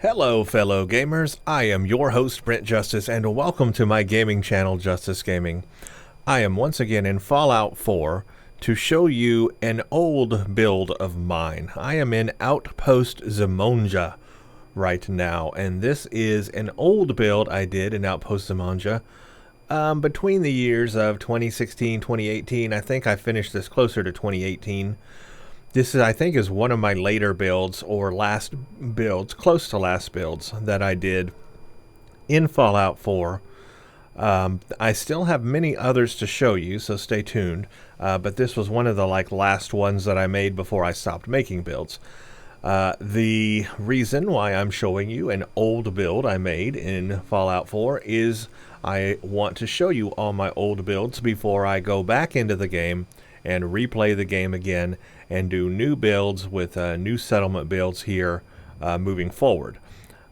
Hello fellow gamers, I am your host Brent Justice and welcome to my gaming channel Justice Gaming. I am once again in Fallout 4 to show you an old build of mine. I am in Outpost Zimonja right now, and this is an old build I did in Outpost Zimonja between the years of 2016, 2018. I think I finished this closer to 2018. This is, I think, is one of my later builds or last builds, close to last builds that I did in Fallout 4. I still have many others to show you, so stay tuned. But this was one of the last ones that I made before I stopped making builds. The reason why I'm showing you an old build I made in Fallout 4 is I want to show you all my old builds before I go back into the game and replay the game again and do new builds with new settlement builds here moving forward.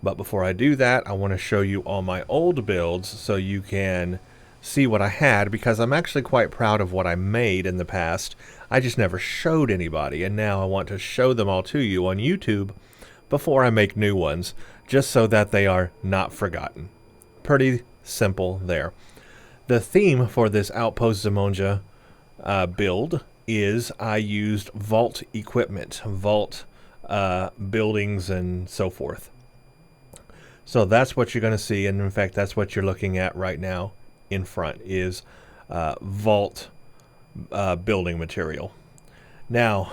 But before I do that, I want to show you all my old builds so you can see what I had, because I'm actually quite proud of what I made in the past. I just never showed anybody, and now I want to show them all to you on YouTube before I make new ones, just so that they are not forgotten. Pretty simple there. The theme for this Outpost Zimonja build is I used vault equipment, vault buildings and so forth. So that's what you're going to see, and in fact that's what you're looking at right now in front is vault building material. Now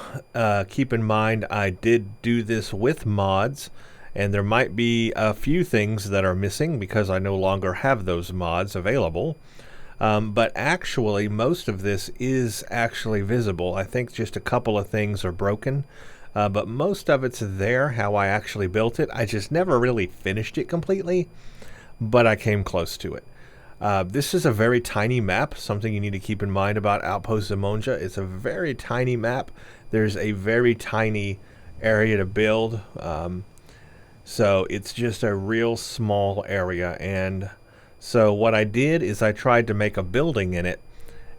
keep in mind I did do this with mods, and there might be a few things that are missing because I no longer have those mods available. But actually, most of this is actually visible. I think just a couple of things are broken, but most of it's there, how I actually built it. I just never really finished it completely, but I came close to it. This is a very tiny map, something you need to keep in mind about Outpost Zimonja. It's a very tiny map. There's a very tiny area to build, so it's just a real small area. And so what I did is I tried to make a building in it,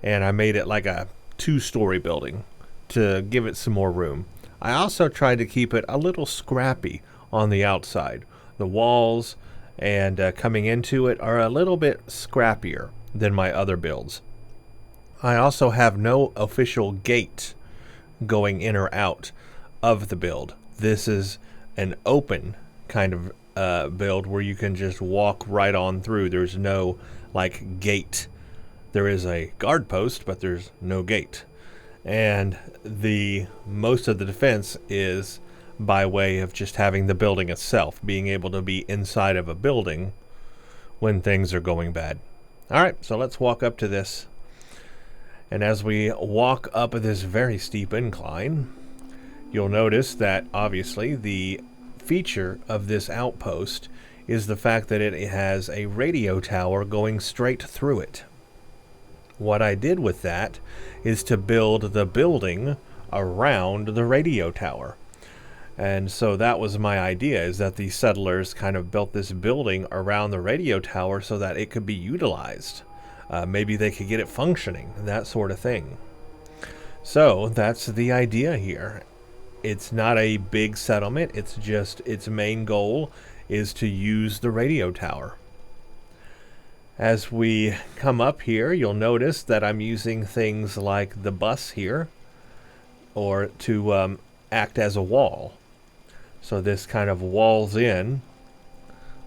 and I made it like a two-story building to give it some more room. I also tried to keep it a little scrappy on the outside. The walls and coming into it are a little bit scrappier than my other builds. I also have no official gate going in or out of the build. This is an open kind of build where you can just walk right on through. There's no gate. There is a guard post, but there's no gate. And the most of the defense is by way of just having the building itself, being able to be inside of a building when things are going bad. Alright, so let's walk up to this. And as we walk up this very steep incline, you'll notice that obviously the feature of this outpost is the fact that it has a radio tower going straight through it. What I did with that is to build the building around the radio tower. And so that was my idea, is that the settlers kind of built this building around the radio tower so that it could be utilized. Maybe they could get it functioning, that sort of thing. So that's the idea here. It's not a big settlement, it's just its main goal is to use the radio tower. As we come up here, you'll notice that I'm using things like the bus here, or to act as a wall. So this kind of walls in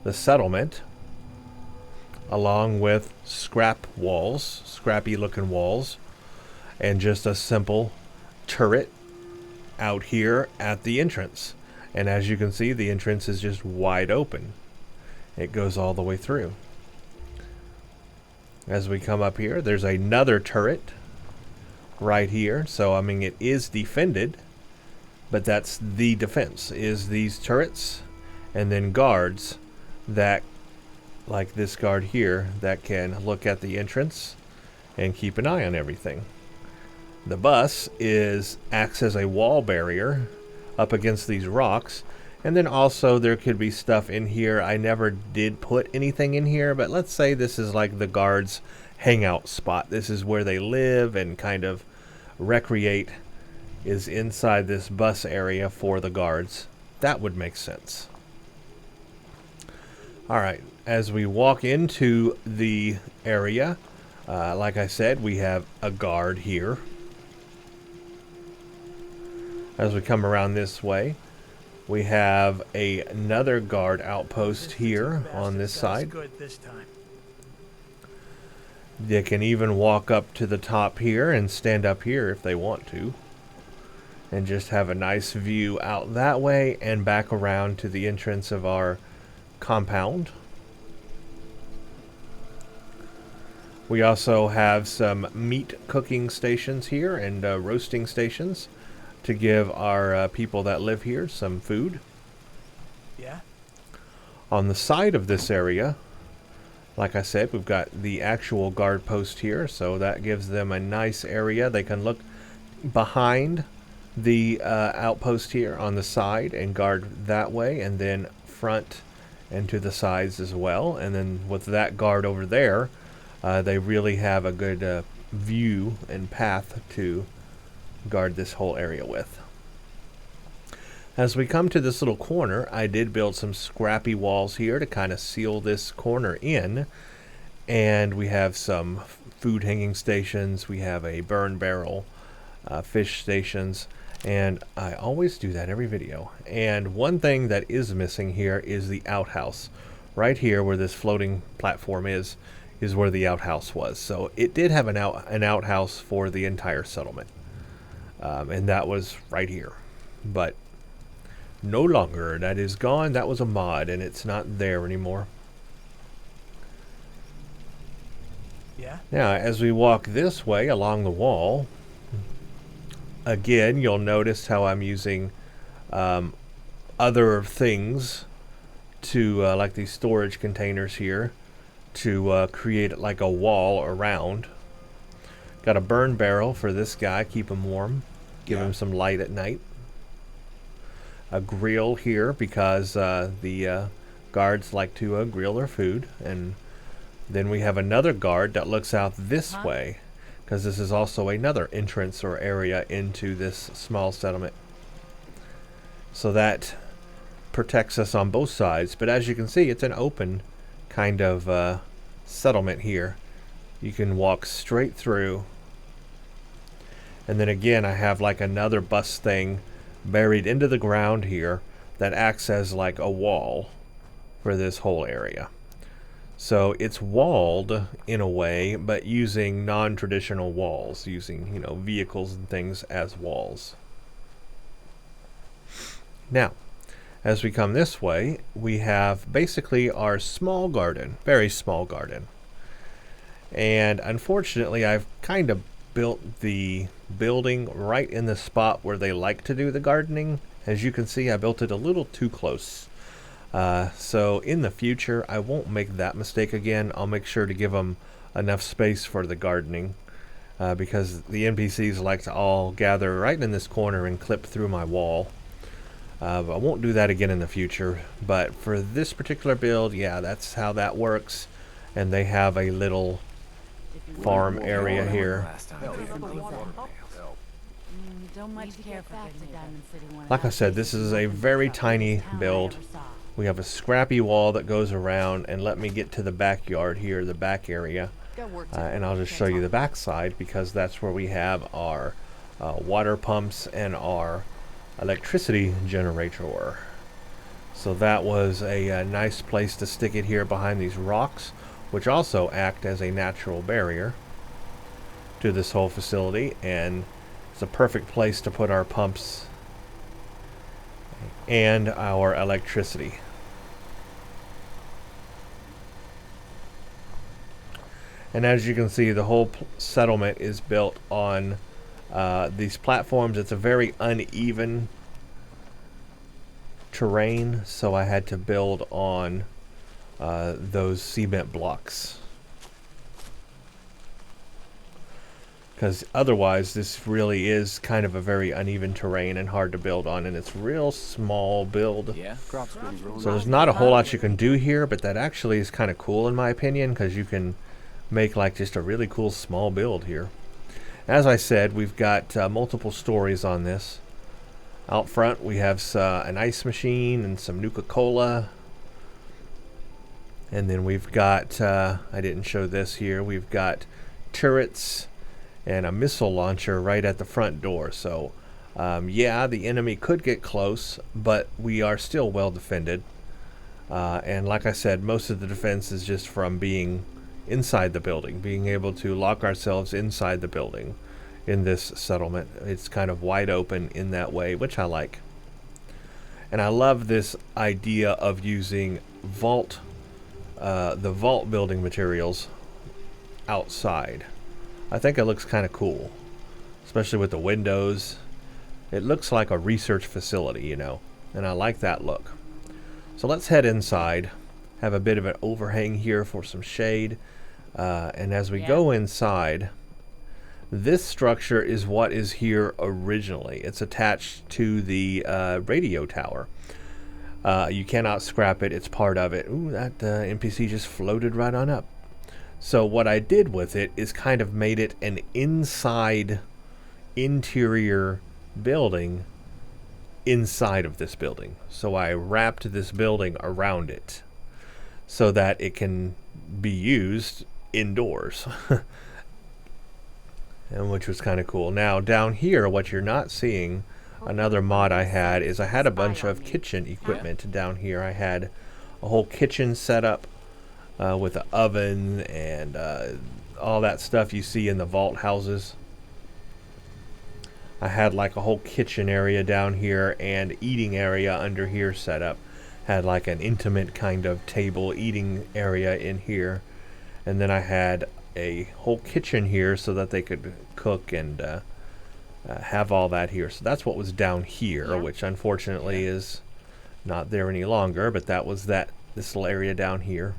the settlement, along with scrap walls, scrappy looking walls, and just a simple turret out here at the entrance. And as you can see, the entrance is just wide open. It goes all the way through. As we come up here, there's another turret right here. So I mean, it is defended, but that's the defense, is these turrets, and then guards that, like this guard here, that can look at the entrance and keep an eye on everything. The bus acts as a wall barrier up against these rocks, and then also there could be stuff in here. I never did put anything in here, but let's say this is like the guards' hangout spot. This is where they live and kind of recreate, is inside this bus area for the guards. That would make sense. Alright, as we walk into the area, like I said, we have a guard here. As we come around this way, we have another guard outpost here on this side. They can even walk up to the top here and stand up here if they want to. And just have a nice view out that way and back around to the entrance of our compound. We also have some meat cooking stations here and roasting stations to give our people that live here some food. Yeah. On the side of this area, like I said, we've got the actual guard post here, so that gives them a nice area. They can look behind the outpost here on the side and guard that way, and then front and to the sides as well. And then with that guard over there, they really have a good view and path to guard this whole area with. As we come to this little corner, I did build some scrappy walls here to kind of seal this corner in. And we have some food hanging stations. We have a burn barrel, fish stations. And I always do that every video. And one thing that is missing here is the outhouse. Right here where this floating platform is where the outhouse was. So it did have an outhouse for the entire settlement. And that was right here. But no longer. That is gone. That was a mod, and it's not there anymore. Yeah. Now, as we walk this way along the wall, again, you'll notice how I'm using other things to, like these storage containers here, to create like a wall around. Got a burn barrel for this guy, keep him warm, give him some light at night. A grill here because the guards like to grill their food. And then we have another guard that looks out this way, because this is also another entrance or area into this small settlement. So that protects us on both sides. But as you can see, it's an open kind of settlement here. You can walk straight through. And then again, I have like another bus thing buried into the ground here that acts as like a wall for this whole area. So it's walled in a way, but using non-traditional walls, using, you know, vehicles and things as walls. Now, as we come this way, we have basically our small garden, very small garden. And unfortunately, I've kind of built the building right in the spot where they like to do the gardening. As you can see, I built it a little too close. So in the future, I won't make that mistake again. I'll make sure to give them enough space for the gardening, because the NPCs like to all gather right in this corner and clip through my wall. But I won't do that again in the future. But for this particular build, yeah, that's how that works. And they have a little farm area here. Like I said, this is a very tiny build. We have a scrappy wall that goes around, and let me get to the backyard here, the back area, and I'll just show you the back side, because that's where we have our water pumps and our electricity generator. So that was a nice place to stick it here behind these rocks, which also act as a natural barrier to this whole facility, and it's a perfect place to put our pumps and our electricity. And as you can see, the whole settlement is built on these platforms. It's a very uneven terrain, so I had to build on those cement blocks. Because otherwise, this really is kind of a very uneven terrain and hard to build on, and it's real small build. Yeah, so there's not a whole lot you can do here, but that actually is kind of cool in my opinion, because you can make like just a really cool small build here. As I said, we've got multiple stories on this. Out front, we have an ice machine and some Nuka-Cola. And then we've got, I didn't show this here, we've got turrets and a missile launcher right at the front door. So, yeah, the enemy could get close, but we are still well defended. And like I said, most of the defense is just from being inside the building, being able to lock ourselves inside the building in this settlement. It's kind of wide open in that way, which I like. And I love this idea of using the vault building materials outside. I think it looks kind of cool, especially with the windows. It looks like a research facility, you know, and I like that look. So let's head inside, have a bit of an overhang here for some shade, and as we go inside, this structure is what is here originally. It's attached to the radio tower. You cannot scrap it, it's part of it. Ooh, that NPC just floated right on up. So what I did with it is kind of made it an interior building inside of this building. So I wrapped this building around it so that it can be used indoors. And which was kind of cool. Now down here, what you're not seeing, another mod I had is I had a bunch of kitchen equipment down here. I had a whole kitchen set up with an oven and all that stuff you see in the vault houses. I had like a whole kitchen area down here and eating area under here set up. Had like an intimate kind of table eating area in here. And then I had a whole kitchen here so that they could cook and have all that here. So that's what was down here, which unfortunately is not there any longer, but that was this little area down here.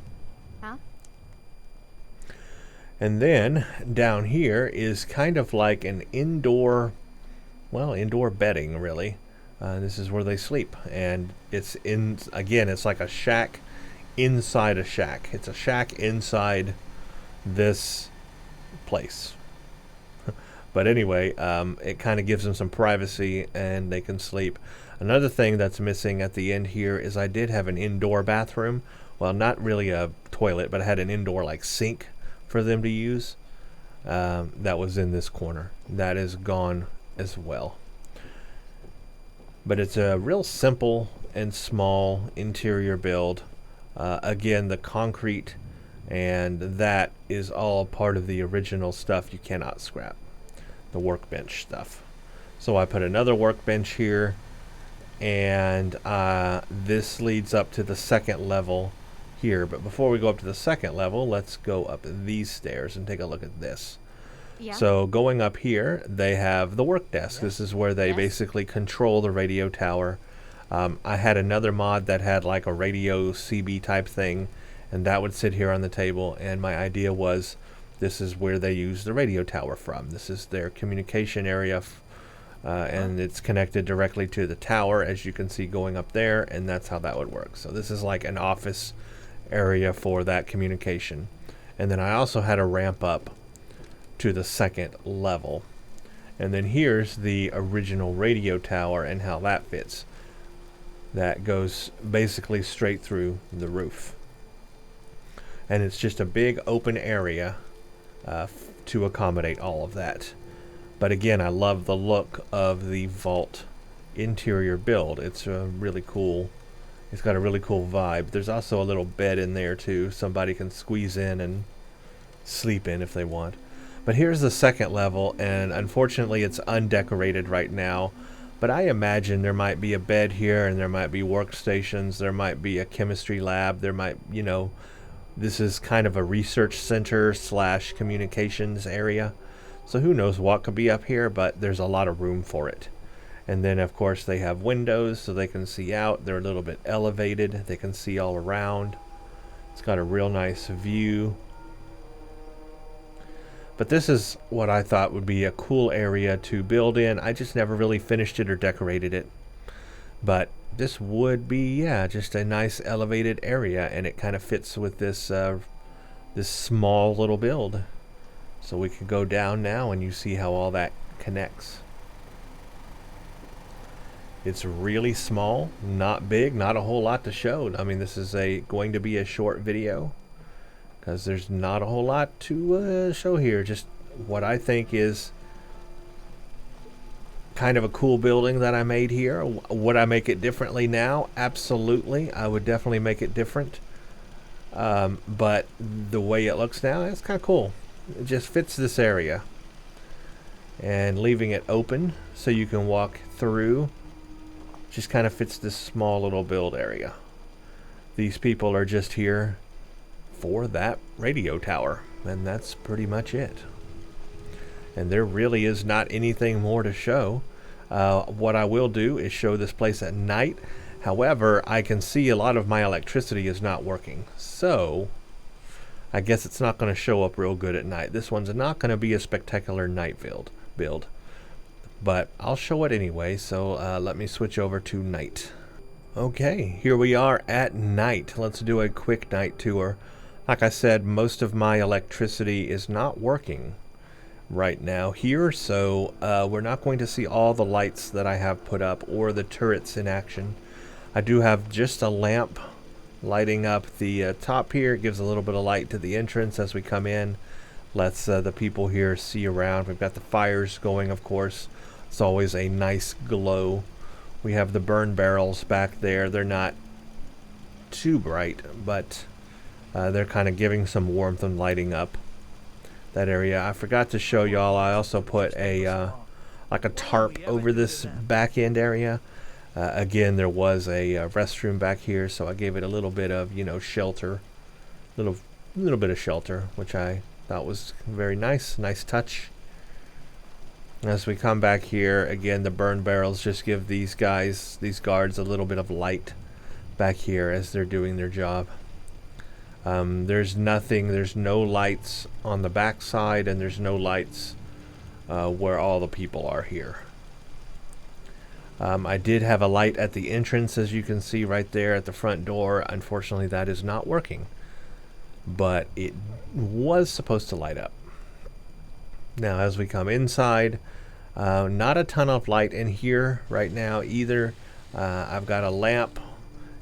And then down here is kind of like an indoor bedding, really. This is where they sleep, and it's it's like a shack inside a shack. It's a shack inside this place. But anyway, it kind of gives them some privacy and they can sleep. Another thing that's missing at the end here is I did have an indoor bathroom. Well, not really a toilet, but I had an indoor like sink for them to use. That was in this corner. That is gone as well. But it's a real simple and small interior build. Again, the concrete and that is all part of the original stuff you cannot scrap. The workbench stuff. So I put another workbench here, and this leads up to the second level here. But before we go up to the second level, let's go up these stairs and take a look at this. So going up here, they have the work desk. This is where they basically control the radio tower. I had another mod that had like a radio CB type thing, and that would sit here on the table, and my idea was this is where they use the radio tower from. This is their communication area, and it's connected directly to the tower, as you can see going up there, and that's how that would work. So this is like an office area for that communication. And then I also had a ramp up to the second level. And then here's the original radio tower and how that fits. That goes basically straight through the roof. And it's just a big open area to accommodate all of that. But again, I love the look of the vault interior build. It's really cool. It's got a really cool vibe. There's also a little bed in there too. Somebody can squeeze in and sleep in if they want. But here's the second level, and unfortunately it's undecorated right now. But I imagine there might be a bed here, and there might be workstations, there might be a chemistry lab, there might, you know, this is kind of a research center slash communications area. So who knows what could be up here, but there's a lot of room for it. And then of course they have windows so they can see out. They're a little bit elevated. They can see all around. It's got a real nice view. But this is what I thought would be a cool area to build in. I just never really finished it or decorated it. But this would be, yeah, just a nice elevated area, and it kind of fits with this this small little build. So we could go down now and you see how all that connects. It's really small, not big, not a whole lot to show. I mean, this is going to be a short video because there's not a whole lot to show here. Just what I think is kind of a cool building that I made here. Would I make it differently now? Absolutely. I would definitely make it different. But the way it looks now, it's kind of cool. It just fits this area. And leaving it open so you can walk through just kind of fits this small little build area. These people are just here for that radio tower, and that's pretty much it. And there really is not anything more to show. What I will do is show this place at night. However, I can see a lot of my electricity is not working, so I guess it's not going to show up real good at night. This one's not going to be a spectacular night build, but I'll show it anyway. So let me switch over to night. Okay, here we are at night. Let's do a quick night tour. Like I said, most of my electricity is not working right now here, so we're not going to see all the lights that I have put up or the turrets in action. I do have just a lamp lighting up the top here. It gives a little bit of light to the entrance as we come in, lets the people here see around. We've got the fires going, of course. It's always a nice glow. We have the burn barrels back there. They're not too bright, but they're kind of giving some warmth and lighting up that area. I forgot to show y'all, I also put a like a tarp over this back end area. Again, there was a restroom back here, so I gave it a little bit of, shelter, little bit of shelter, which I thought was very nice touch. As we come back here, again, the burn barrels just give these guards a little bit of light back here as they're doing their job. There's no lights on the back side, and there's no lights where all the people are here. I did have a light at the entrance, as you can see right there at the front door. Unfortunately, that is not working, but it was supposed to light up. Now, as we come inside, not a ton of light in here right now either. I've got a lamp,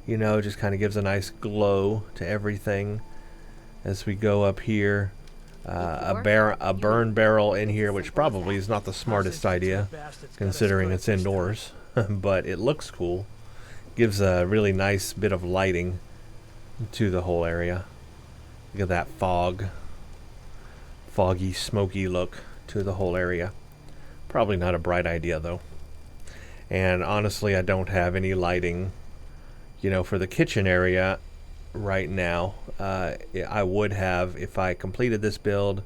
just kind of gives a nice glow to everything. As we go up here, a burn barrel in here, which probably is not the smartest idea considering it's indoors, but it looks cool. Gives a really nice bit of lighting to the whole area. Look at that foggy, smoky look to the whole area. Probably not a bright idea though. And honestly, I don't have any lighting, for the kitchen area right now. I would have, if I completed this build,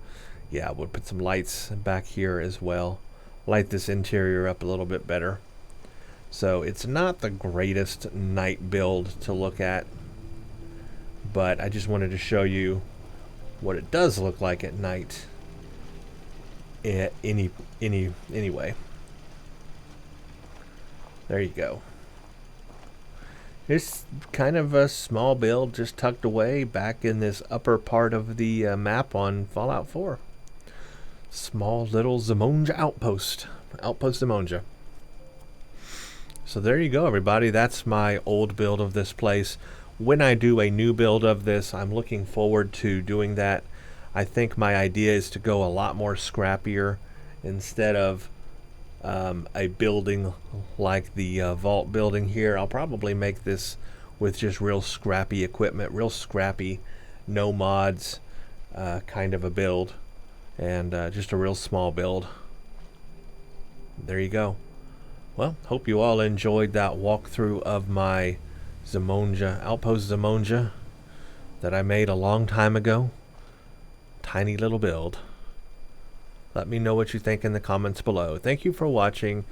I would put some lights back here as well. Light this interior up a little bit better. So it's not the greatest night build to look at, but I just wanted to show you what it does look like at night. Anyway, there you go. It's kind of a small build just tucked away back in this upper part of the map on Fallout 4. Small little Zimonja Outpost Zimonja. So there you go, everybody. That's my old build of this place. When I do a new build of this, I'm looking forward to doing that. I think my idea is to go a lot more scrappier instead of a building like the vault building here. I'll probably make this with just real scrappy equipment, real scrappy, no mods kind of a build, and just a real small build. There you go. Well, hope you all enjoyed that walkthrough of my Zimonja, Outpost Zimonja, that I made a long time ago. Tiny little build. Let me know what you think in the comments below. Thank you for watching.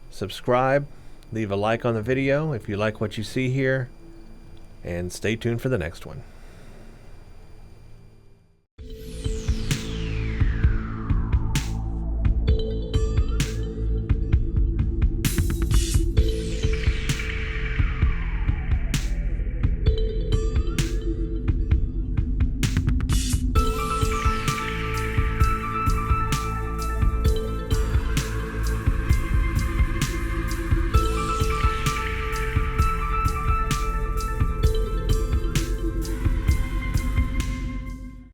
Subscribe, leave a like on the video if you like what you see here, and stay tuned for the next one.